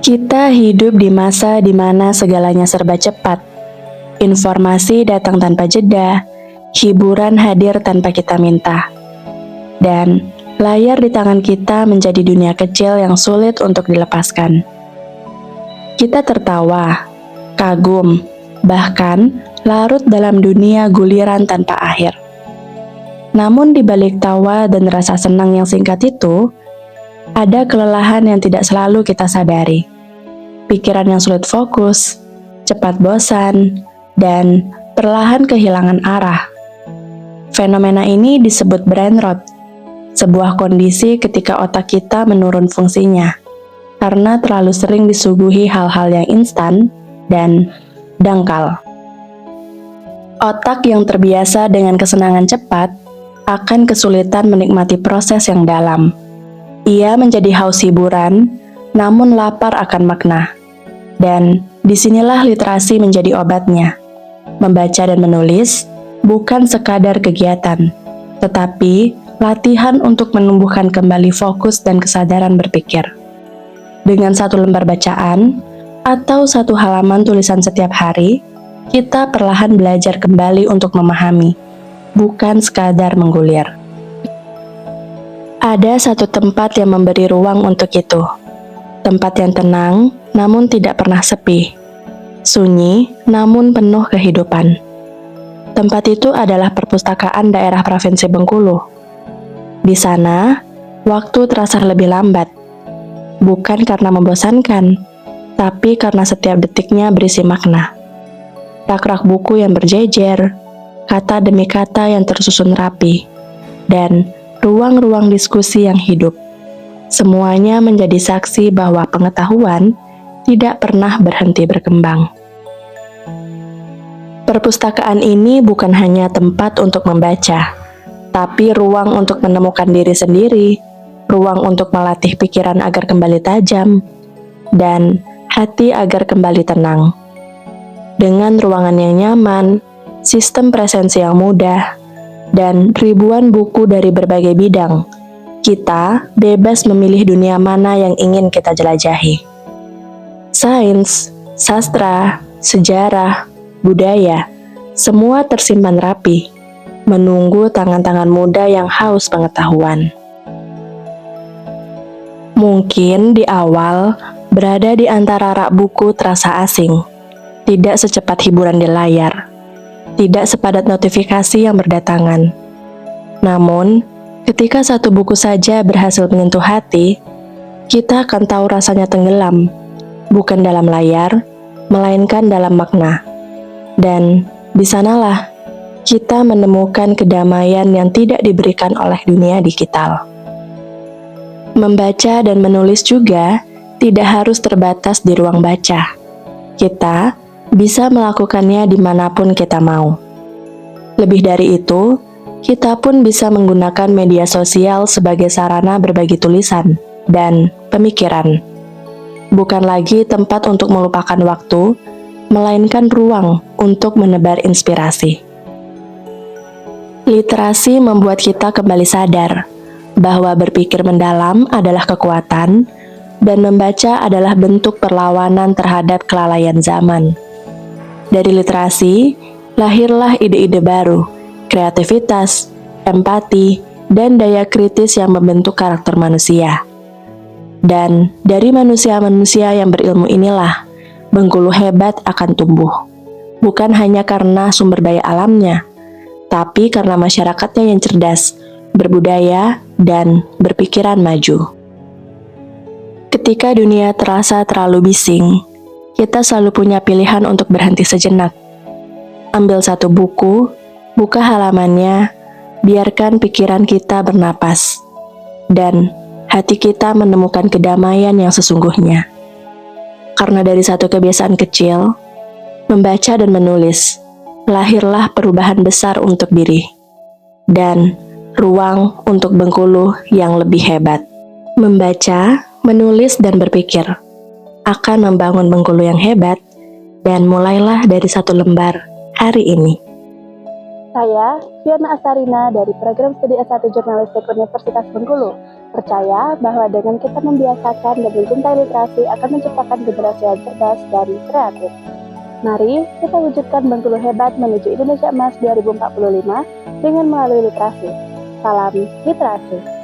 Kita hidup di masa di mana segalanya serba cepat. Informasi datang tanpa jeda, hiburan hadir tanpa kita minta. Dan layar di tangan kita menjadi dunia kecil yang sulit untuk dilepaskan. Kita tertawa, kagum, bahkan larut dalam dunia guliran tanpa akhir. Namun di balik tawa dan rasa senang yang singkat itu, ada kelelahan yang tidak selalu kita sadari. Pikiran yang sulit fokus, cepat bosan, dan perlahan kehilangan arah. Fenomena ini disebut brain rot, sebuah kondisi ketika otak kita menurun fungsinya, karena terlalu sering disuguhi hal-hal yang instan dan dangkal. Otak yang terbiasa dengan kesenangan cepat akan kesulitan menikmati proses yang dalam. Ia menjadi haus hiburan, namun lapar akan makna. Dan disinilah literasi menjadi obatnya. Membaca dan menulis bukan sekadar kegiatan, tetapi latihan untuk menumbuhkan kembali fokus dan kesadaran berpikir. Dengan satu lembar bacaan atau satu halaman tulisan setiap hari, kita perlahan belajar kembali untuk memahami, bukan sekadar menggulir. Ada satu tempat yang memberi ruang untuk itu. Tempat yang tenang, namun tidak pernah sepi. Sunyi, namun penuh kehidupan. Tempat itu adalah perpustakaan daerah Provinsi Bengkulu. Di sana, waktu terasa lebih lambat. Bukan karena membosankan, tapi karena setiap detiknya berisi makna. Rak-rak buku yang berjejer, kata demi kata yang tersusun rapi, dan ruang-ruang diskusi yang hidup. Semuanya menjadi saksi bahwa pengetahuan tidak pernah berhenti berkembang. Perpustakaan ini bukan hanya tempat untuk membaca, tapi ruang untuk menemukan diri sendiri, ruang untuk melatih pikiran agar kembali tajam, dan hati agar kembali tenang. Dengan ruangan yang nyaman, sistem presensi yang mudah, dan ribuan buku dari berbagai bidang, kita bebas memilih dunia mana yang ingin kita jelajahi. Sains, sastra, sejarah, budaya, semua tersimpan rapi, menunggu tangan-tangan muda yang haus pengetahuan. Mungkin di awal, berada di antara rak buku terasa asing, tidak secepat hiburan di layar, tidak sepadat notifikasi yang berdatangan. Namun, ketika satu buku saja berhasil menyentuh hati, kita akan tahu rasanya tenggelam, bukan dalam layar, melainkan dalam makna. Dan di sanalah kita menemukan kedamaian yang tidak diberikan oleh dunia digital. Membaca dan menulis juga tidak harus terbatas di ruang baca. Kita bisa melakukannya dimanapun kita mau. Lebih dari itu, kita pun bisa menggunakan media sosial sebagai sarana berbagi tulisan dan pemikiran. Bukan lagi tempat untuk melupakan waktu, melainkan ruang untuk menebar inspirasi. Literasi membuat kita kembali sadar bahwa berpikir mendalam adalah kekuatan dan membaca adalah bentuk perlawanan terhadap kelalaian zaman. Dari literasi, lahirlah ide-ide baru, kreativitas, empati, dan daya kritis yang membentuk karakter manusia. Dan dari manusia-manusia yang berilmu inilah, Bengkulu hebat akan tumbuh. Bukan hanya karena sumber daya alamnya, tapi karena masyarakatnya yang cerdas, berbudaya, dan berpikiran maju. Ketika dunia terasa terlalu bising, kita selalu punya pilihan untuk berhenti sejenak. Ambil satu buku, buka halamannya, biarkan pikiran kita bernapas, dan hati kita menemukan kedamaian yang sesungguhnya. Karena dari satu kebiasaan kecil, membaca dan menulis, lahirlah perubahan besar untuk diri, dan ruang untuk Bengkulu yang lebih hebat. Membaca, menulis, dan berpikir akan membangun Bengkulu yang hebat, dan mulailah dari satu lembar hari ini. Saya, Fiona Astarina dari Program Studi S1 Jurnalistik Universitas Bengkulu, percaya bahwa dengan kita membiasakan dan mencintai literasi akan menciptakan generasi yang cerdas dan kreatif. Mari kita wujudkan Bengkulu hebat menuju Indonesia Emas 2045 dengan melalui literasi. Salam literasi.